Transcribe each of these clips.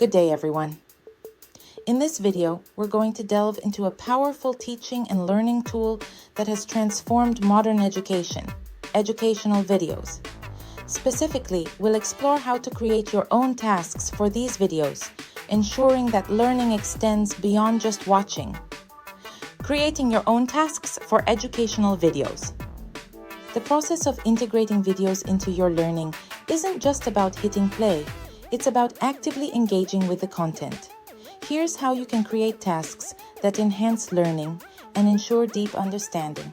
Good day, everyone. In this video, we're going to delve into a powerful teaching and learning tool that has transformed modern education, educational videos. Specifically, we'll explore how to create your own tasks for these videos, ensuring that learning extends beyond just watching. Creating your own tasks for educational videos. The process of integrating videos into your learning isn't just about hitting play. It's about actively engaging with the content. Here's how you can create tasks that enhance learning and ensure deep understanding.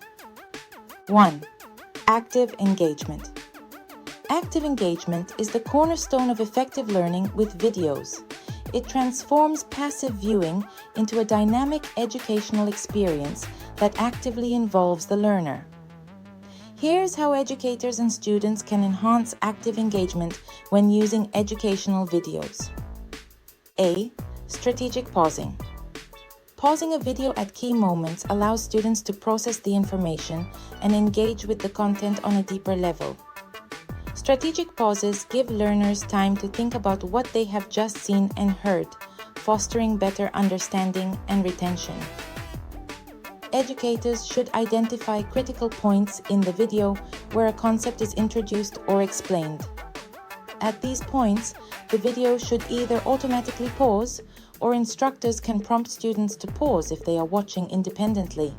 1. Active engagement. Active engagement is the cornerstone of effective learning with videos. It transforms passive viewing into a dynamic educational experience that actively involves the learner. Here's how educators and students can enhance active engagement when using educational videos. A. Strategic pausing. Pausing a video at key moments allows students to process the information and engage with the content on a deeper level. Strategic pauses give learners time to think about what they have just seen and heard, fostering better understanding and retention. Educators should identify critical points in the video where a concept is introduced or explained. At these points, the video should either automatically pause, or instructors can prompt students to pause if they are watching independently.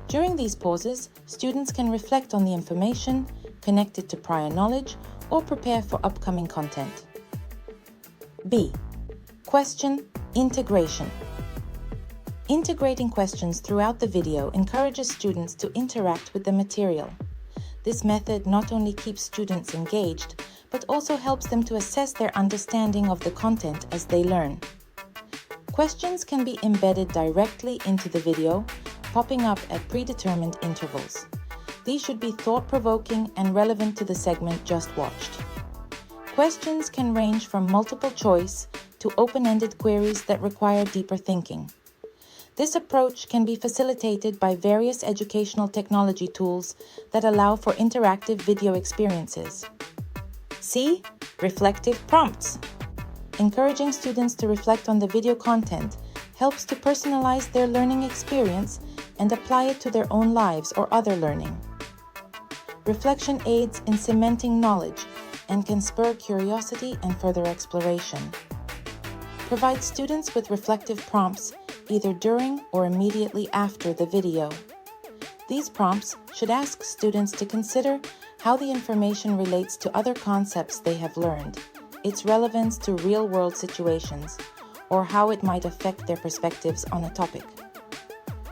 During these pauses, students can reflect on the information, connect it to prior knowledge, or prepare for upcoming content. B. Question integration. Integrating questions throughout the video encourages students to interact with the material. This method not only keeps students engaged, but also helps them to assess their understanding of the content as they learn. Questions can be embedded directly into the video, popping up at predetermined intervals. These should be thought-provoking and relevant to the segment just watched. Questions can range from multiple choice to open-ended queries that require deeper thinking. This approach can be facilitated by various educational technology tools that allow for interactive video experiences. C. Reflective prompts. Encouraging students to reflect on the video content helps to personalize their learning experience and apply it to their own lives or other learning. Reflection aids in cementing knowledge and can spur curiosity and further exploration. Provide students with reflective prompts either during or immediately after the video. These prompts should ask students to consider how the information relates to other concepts they have learned, its relevance to real-world situations, or how it might affect their perspectives on a topic.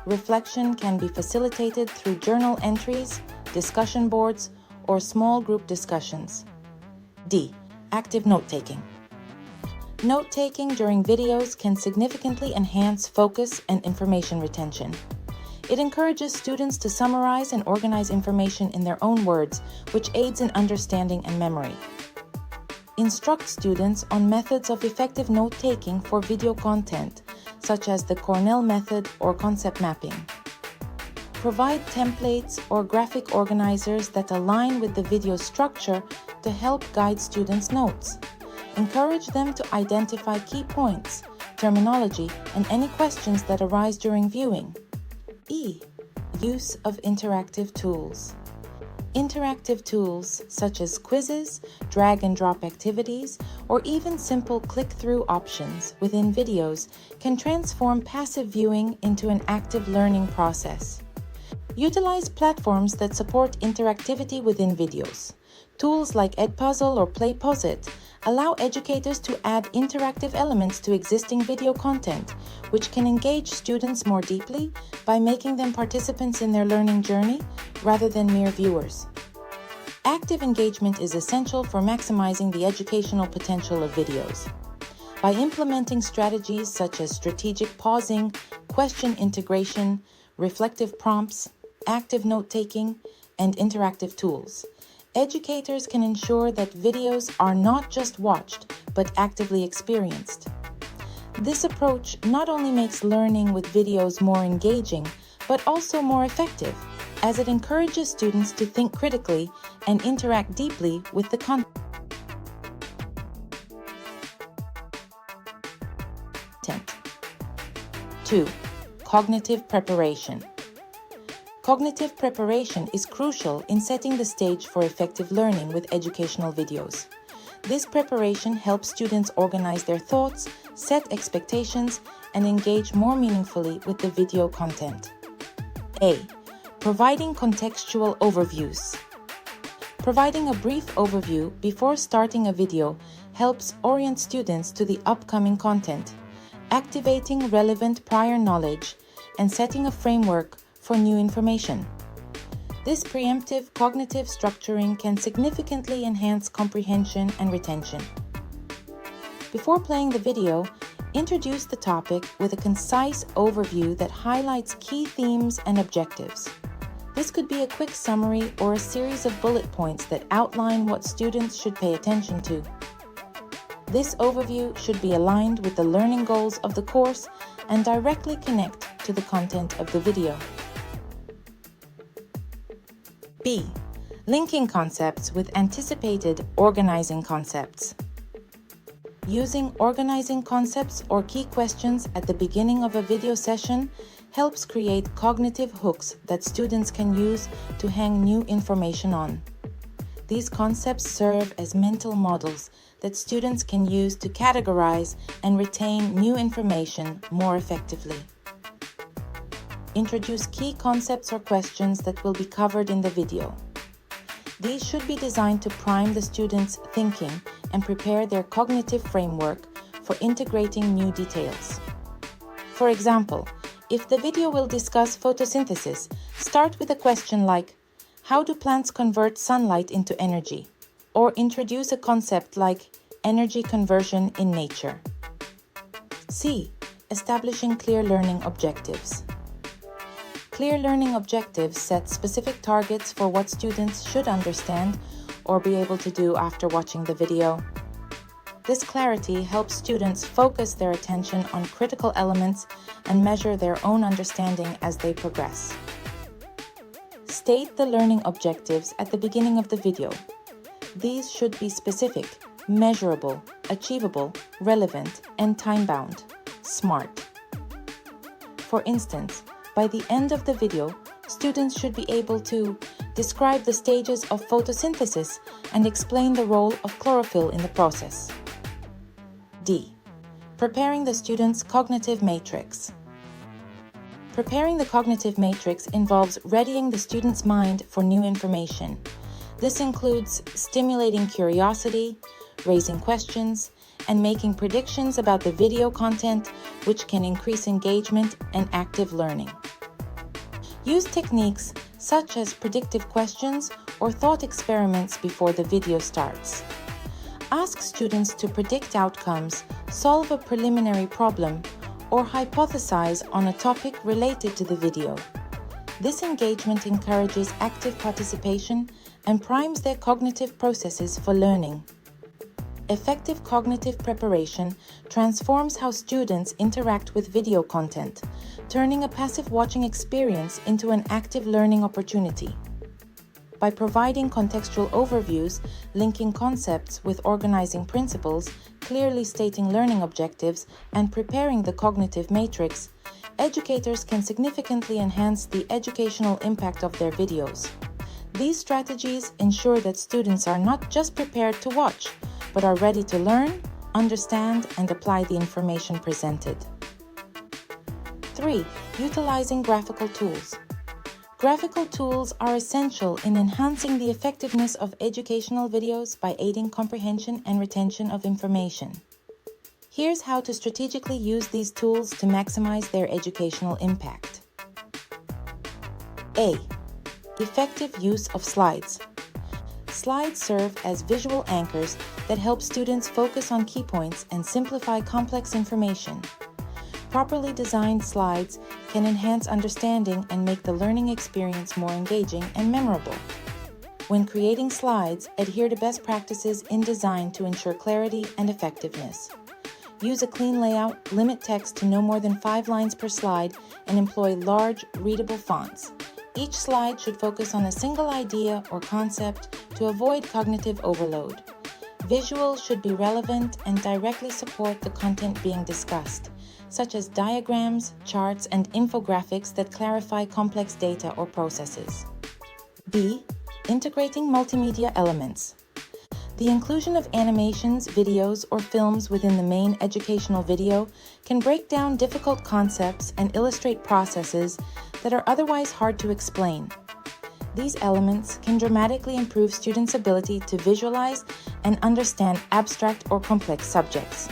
Reflection can be facilitated through journal entries, discussion boards, or small group discussions. D. Active note-taking. Note-taking during videos can significantly enhance focus and information retention. It encourages students to summarize and organize information in their own words, which aids in understanding and memory. Instruct students on methods of effective note-taking for video content, such as the Cornell method or concept mapping. Provide templates or graphic organizers that align with the video structure to help guide students' notes. Encourage them to identify key points, terminology, and any questions that arise during viewing. E. Use of interactive tools. Interactive tools such as quizzes, drag and drop activities, or even simple click-through options within videos can transform passive viewing into an active learning process. Utilize platforms that support interactivity within videos. Tools like Edpuzzle or PlayPosit allow educators to add interactive elements to existing video content, which can engage students more deeply by making them participants in their learning journey rather than mere viewers. Active engagement is essential for maximizing the educational potential of videos. By implementing strategies such as strategic pausing, question integration, reflective prompts, active note-taking, and interactive tools, educators can ensure that videos are not just watched, but actively experienced. This approach not only makes learning with videos more engaging, but also more effective, as it encourages students to think critically and interact deeply with the content. 2. Cognitive preparation. Cognitive preparation is crucial in setting the stage for effective learning with educational videos. This preparation helps students organize their thoughts, set expectations, and engage more meaningfully with the video content. A. Providing contextual overviews. Providing a brief overview before starting a video helps orient students to the upcoming content, activating relevant prior knowledge, and setting a framework for new information. This preemptive cognitive structuring can significantly enhance comprehension and retention. Before playing the video, introduce the topic with a concise overview that highlights key themes and objectives. This could be a quick summary or a series of bullet points that outline what students should pay attention to. This overview should be aligned with the learning goals of the course and directly connect to the content of the video. B. Linking concepts with anticipated organizing concepts. Using organizing concepts or key questions at the beginning of a video session helps create cognitive hooks that students can use to hang new information on. These concepts serve as mental models that students can use to categorize and retain new information more effectively. Introduce key concepts or questions that will be covered in the video. These should be designed to prime the students' thinking and prepare their cognitive framework for integrating new details. For example, if the video will discuss photosynthesis, start with a question like, how do plants convert sunlight into energy? Or introduce a concept like energy conversion in nature. C. Establishing clear learning objectives. Clear learning objectives set specific targets for what students should understand or be able to do after watching the video. This clarity helps students focus their attention on critical elements and measure their own understanding as they progress. State the learning objectives at the beginning of the video. These should be specific, measurable, achievable, relevant, and time-bound. SMART. For instance, by the end of the video, students should be able to describe the stages of photosynthesis and explain the role of chlorophyll in the process. D. Preparing the student's cognitive matrix. Preparing the cognitive matrix involves readying the student's mind for new information. This includes stimulating curiosity, raising questions, and making predictions about the video content, which can increase engagement and active learning. Use techniques such as predictive questions or thought experiments before the video starts. Ask students to predict outcomes, solve a preliminary problem, or hypothesize on a topic related to the video. This engagement encourages active participation and primes their cognitive processes for learning. Effective cognitive preparation transforms how students interact with video content, turning a passive watching experience into an active learning opportunity. By providing contextual overviews, linking concepts with organizing principles, clearly stating learning objectives, and preparing the cognitive matrix, educators can significantly enhance the educational impact of their videos. These strategies ensure that students are not just prepared to watch, but are ready to learn, understand, and apply the information presented. 3. Utilizing graphical tools. Graphical tools are essential in enhancing the effectiveness of educational videos by aiding comprehension and retention of information. Here's how to strategically use these tools to maximize their educational impact. A. Effective use of slides. Slides serve as visual anchors that help students focus on key points and simplify complex information. Properly designed slides can enhance understanding and make the learning experience more engaging and memorable. When creating slides, adhere to best practices in design to ensure clarity and effectiveness. Use a clean layout, limit text to no more than 5 lines per slide, and employ large, readable fonts. Each slide should focus on a single idea or concept to avoid cognitive overload. Visuals should be relevant and directly support the content being discussed. such as diagrams, charts, and infographics that clarify complex data or processes. B. Integrating multimedia elements. The inclusion of animations, videos, or films within the main educational video can break down difficult concepts and illustrate processes that are otherwise hard to explain. These elements can dramatically improve students' ability to visualize and understand abstract or complex subjects.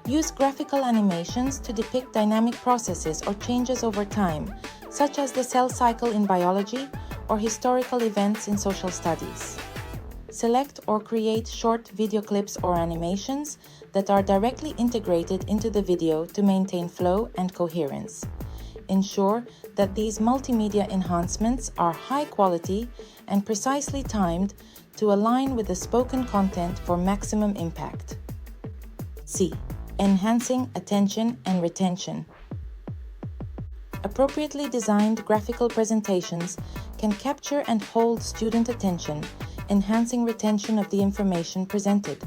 Use graphical animations to depict dynamic processes or changes over time, such as the cell cycle in biology or historical events in social studies. Select or create short video clips or animations that are directly integrated into the video to maintain flow and coherence. Ensure that these multimedia enhancements are high quality and precisely timed to align with the spoken content for maximum impact. C. Enhancing attention and retention. Appropriately designed graphical presentations can capture and hold student attention, enhancing retention of the information presented.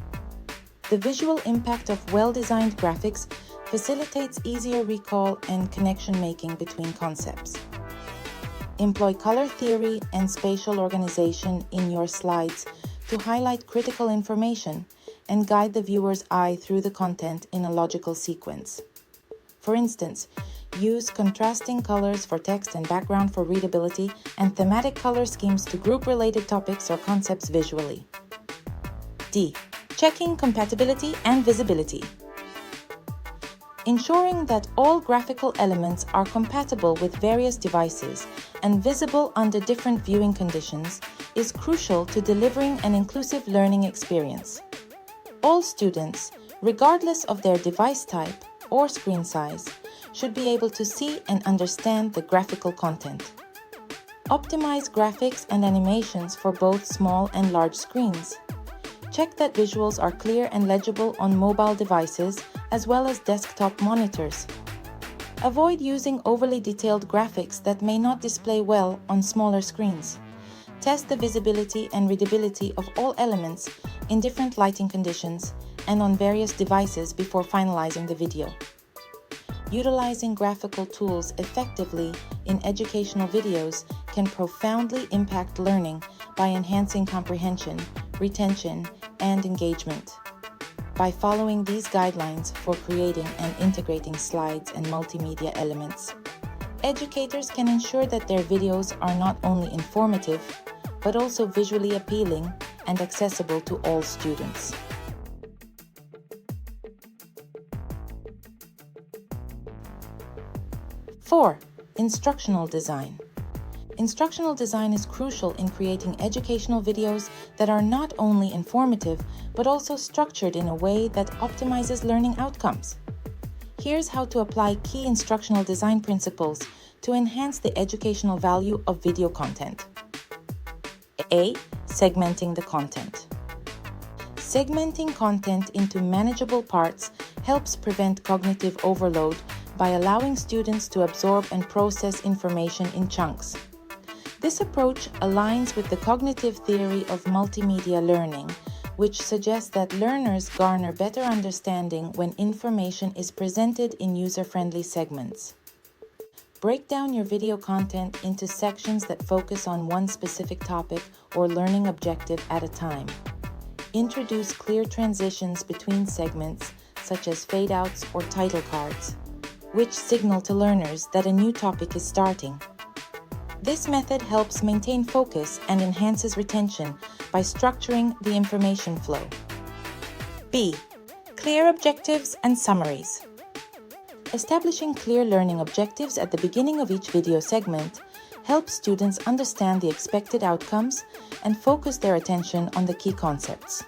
The visual impact of well-designed graphics facilitates easier recall and connection making between concepts. Employ color theory and spatial organization in your slides to highlight critical information and guide the viewer's eye through the content in a logical sequence. For instance, use contrasting colors for text and background for readability and thematic color schemes to group related topics or concepts visually. D. Checking compatibility and visibility. Ensuring that all graphical elements are compatible with various devices and visible under different viewing conditions is crucial to delivering an inclusive learning experience. All students, regardless of their device type or screen size, should be able to see and understand the graphical content. Optimize graphics and animations for both small and large screens. Check that visuals are clear and legible on mobile devices as well as desktop monitors. Avoid using overly detailed graphics that may not display well on smaller screens. Test the visibility and readability of all elements in different lighting conditions and on various devices before finalizing the video. Utilizing graphical tools effectively in educational videos can profoundly impact learning by enhancing comprehension, retention, and engagement. By following these guidelines for creating and integrating slides and multimedia elements, educators can ensure that their videos are not only informative, but also visually appealing and accessible to all students. Four. Instructional design. Instructional design is crucial in creating educational videos that are not only informative, but also structured in a way that optimizes learning outcomes. Here's how to apply key instructional design principles to enhance the educational value of video content. A. Segmenting the content. Segmenting content into manageable parts helps prevent cognitive overload by allowing students to absorb and process information in chunks. This approach aligns with the cognitive theory of multimedia learning, which suggests that learners garner better understanding when information is presented in user-friendly segments. Break down your video content into sections that focus on one specific topic or learning objective at a time. Introduce clear transitions between segments, such as fade-outs or title cards, which signal to learners that a new topic is starting. This method helps maintain focus and enhances retention by structuring the information flow. B. Clear objectives and summaries. Establishing clear learning objectives at the beginning of each video segment helps students understand the expected outcomes and focus their attention on the key concepts.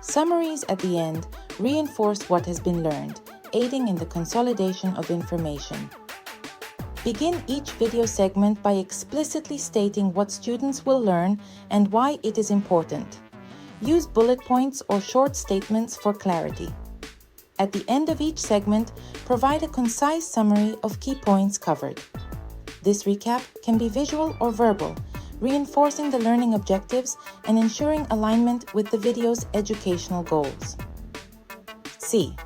Summaries at the end reinforce what has been learned, aiding in the consolidation of information. Begin each video segment by explicitly stating what students will learn and why it is important. Use bullet points or short statements for clarity. At the end of each segment, provide a concise summary of key points covered. This recap can be visual or verbal, reinforcing the learning objectives and ensuring alignment with the video's educational goals. C.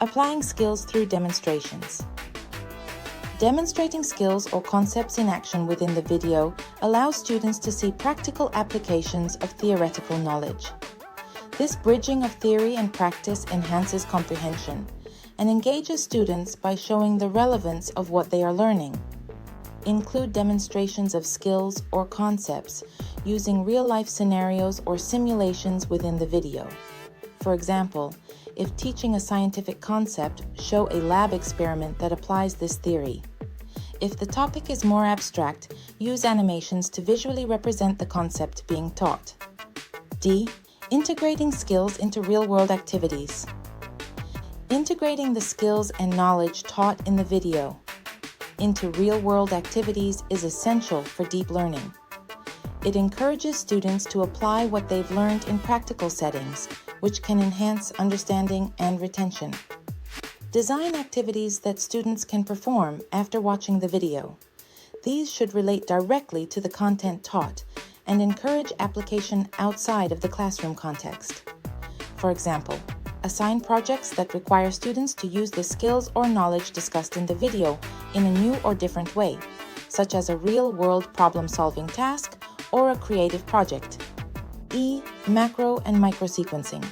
Applying skills through demonstrations. Demonstrating skills or concepts in action within the video allows students to see practical applications of theoretical knowledge. This bridging of theory and practice enhances comprehension and engages students by showing the relevance of what they are learning. Include demonstrations of skills or concepts using real-life scenarios or simulations within the video. For example, if teaching a scientific concept, show a lab experiment that applies this theory. If the topic is more abstract, use animations to visually represent the concept being taught. D. Integrating skills into real-world activities. Integrating the skills and knowledge taught in the video into real-world activities is essential for deep learning. It encourages students to apply what they've learned in practical settings, which can enhance understanding and retention. Design activities that students can perform after watching the video. These should relate directly to the content taught and encourage application outside of the classroom context. For example, assign projects that require students to use the skills or knowledge discussed in the video in a new or different way, such as a real-world problem-solving task or a creative project. E. Macro and micro sequencing.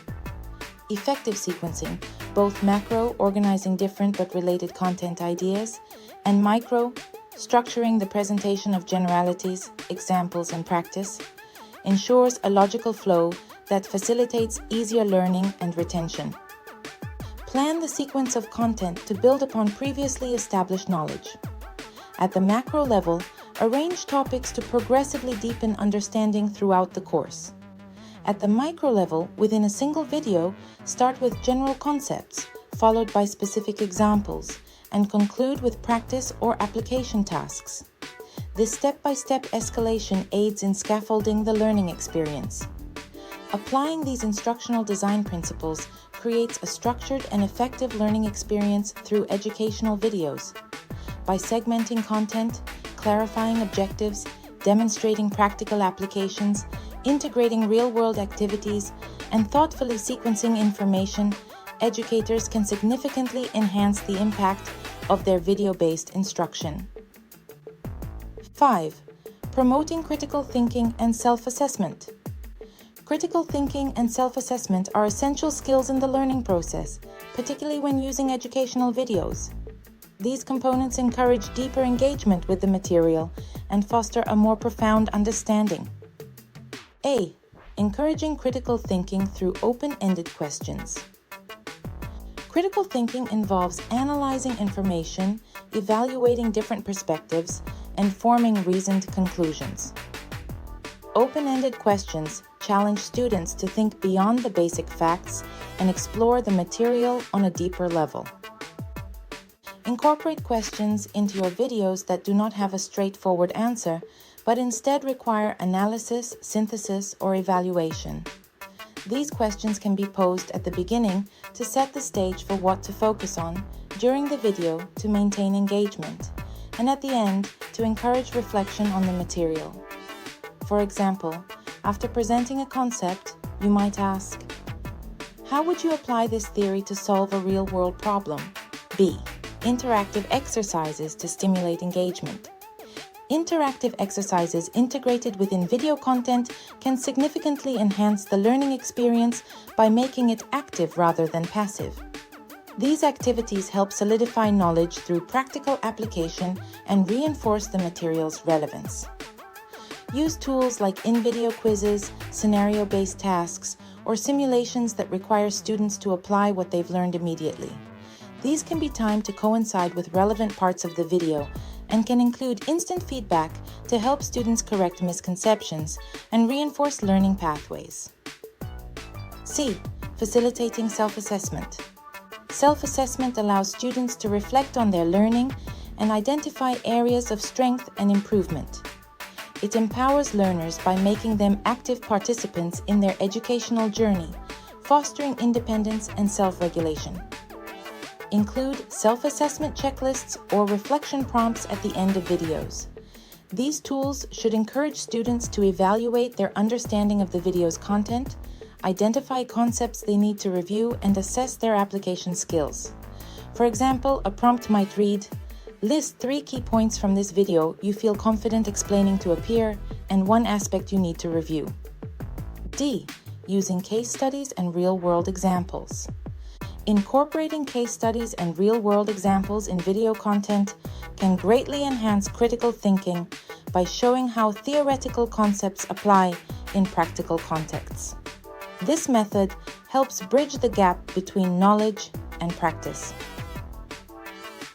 Effective sequencing, both macro, organizing different but related content ideas, and micro, structuring the presentation of generalities, examples, and practice, ensures a logical flow that facilitates easier learning and retention. Plan the sequence of content to build upon previously established knowledge. At the macro level, arrange topics to progressively deepen understanding throughout the course. At the micro level, within a single video, start with general concepts, followed by specific examples, and conclude with practice or application tasks. This step-by-step escalation aids in scaffolding the learning experience. Applying these instructional design principles creates a structured and effective learning experience through educational videos. By segmenting content, clarifying objectives, demonstrating practical applications, integrating real-world activities, and thoughtfully sequencing information, educators can significantly enhance the impact of their video-based instruction. 5. Promoting critical thinking and self-assessment. Critical thinking and self-assessment are essential skills in the learning process, particularly when using educational videos. These components encourage deeper engagement with the material and foster a more profound understanding. A. Encouraging critical thinking through open-ended questions. Critical thinking involves analyzing information, evaluating different perspectives, and forming reasoned conclusions. Open-ended questions challenge students to think beyond the basic facts and explore the material on a deeper level. Incorporate questions into your videos that do not have a straightforward answer, but instead require analysis, synthesis, or evaluation. These questions can be posed at the beginning to set the stage for what to focus on, during the video to maintain engagement, and at the end to encourage reflection on the material. For example, after presenting a concept, you might ask, how would you apply this theory to solve a real-world problem? B. Interactive exercises to stimulate engagement. Interactive exercises integrated within video content can significantly enhance the learning experience by making it active rather than passive. These activities help solidify knowledge through practical application and reinforce the material's relevance. Use tools like in-video quizzes, scenario-based tasks, or simulations that require students to apply what they've learned immediately. These can be timed to coincide with relevant parts of the video and can include instant feedback to help students correct misconceptions and reinforce learning pathways. C. Facilitating self-assessment. Self-assessment allows students to reflect on their learning and identify areas of strength and improvement. It empowers learners by making them active participants in their educational journey, fostering independence and self-regulation. Include self-assessment checklists or reflection prompts at the end of videos. These tools should encourage students to evaluate their understanding of the video's content, identify concepts they need to review, and assess their application skills. For example, a prompt might read, "List 3 key points from this video you feel confident explaining to a peer and 1 aspect you need to review." D. Using case studies and real-world examples. Incorporating case studies and real-world examples in video content can greatly enhance critical thinking by showing how theoretical concepts apply in practical contexts. This method helps bridge the gap between knowledge and practice.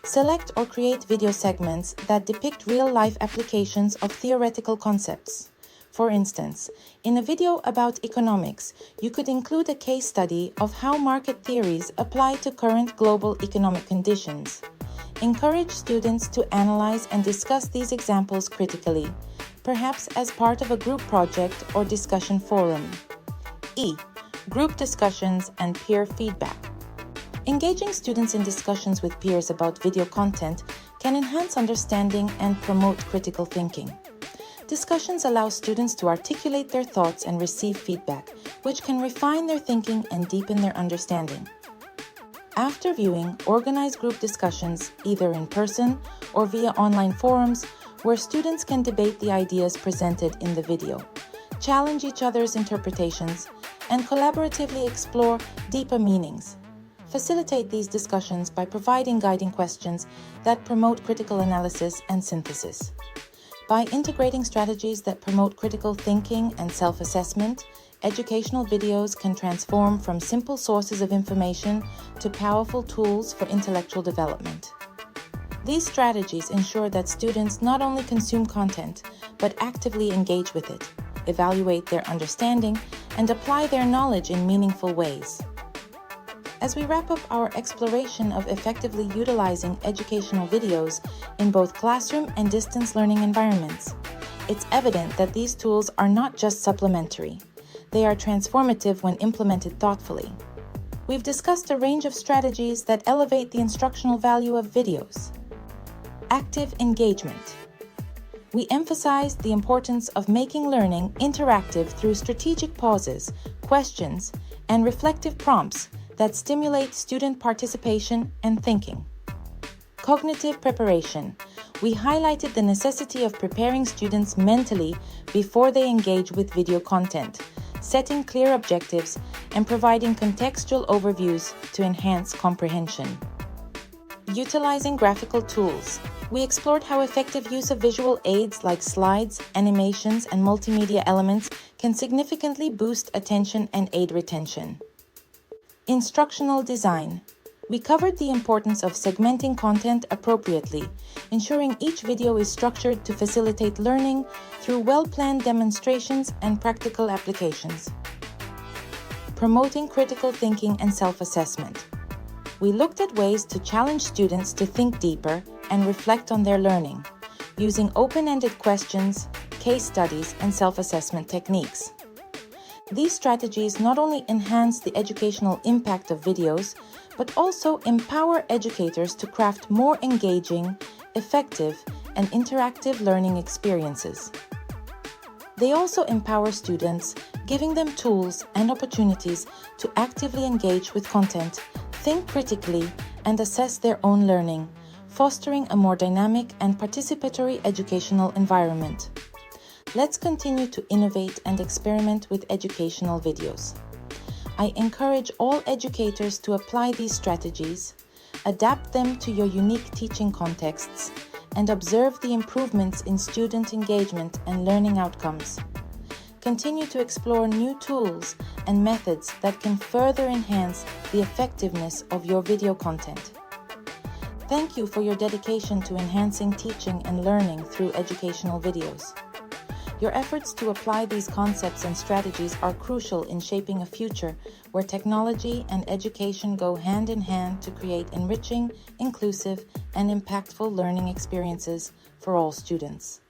Select or create video segments that depict real-life applications of theoretical concepts. For instance, in a video about economics, you could include a case study of how market theories apply to current global economic conditions. Encourage students to analyze and discuss these examples critically, perhaps as part of a group project or discussion forum. E. Group discussions and peer feedback. Engaging students in discussions with peers about video content can enhance understanding and promote critical thinking. Discussions allow students to articulate their thoughts and receive feedback, which can refine their thinking and deepen their understanding. After viewing, organize group discussions either in person or via online forums where students can debate the ideas presented in the video, challenge each other's interpretations, and collaboratively explore deeper meanings. Facilitate these discussions by providing guiding questions that promote critical analysis and synthesis. By integrating strategies that promote critical thinking and self-assessment, educational videos can transform from simple sources of information to powerful tools for intellectual development. These strategies ensure that students not only consume content, but actively engage with it, evaluate their understanding, and apply their knowledge in meaningful ways. As we wrap up our exploration of effectively utilizing educational videos in both classroom and distance learning environments, it's evident that these tools are not just supplementary. They are transformative when implemented thoughtfully. We've discussed a range of strategies that elevate the instructional value of videos. Active engagement. We emphasized the importance of making learning interactive through strategic pauses, questions, and reflective prompts that stimulate student participation and thinking. Cognitive preparation. We highlighted the necessity of preparing students mentally before they engage with video content, setting clear objectives, and providing contextual overviews to enhance comprehension. Utilizing graphical tools. We explored how effective use of visual aids like slides, animations, and multimedia elements can significantly boost attention and aid retention. Instructional design. We covered the importance of segmenting content appropriately, ensuring each video is structured to facilitate learning through well-planned demonstrations and practical applications. Promoting critical thinking and self-assessment. We looked at ways to challenge students to think deeper and reflect on their learning, using open-ended questions, case studies, and self-assessment techniques. These strategies not only enhance the educational impact of videos, but also empower educators to craft more engaging, effective, and interactive learning experiences. They also empower students, giving them tools and opportunities to actively engage with content, think critically, and assess their own learning, fostering a more dynamic and participatory educational environment. Let's continue to innovate and experiment with educational videos. I encourage all educators to apply these strategies, adapt them to your unique teaching contexts, and observe the improvements in student engagement and learning outcomes. Continue to explore new tools and methods that can further enhance the effectiveness of your video content. Thank you for your dedication to enhancing teaching and learning through educational videos. Your efforts to apply these concepts and strategies are crucial in shaping a future where technology and education go hand in hand to create enriching, inclusive, and impactful learning experiences for all students.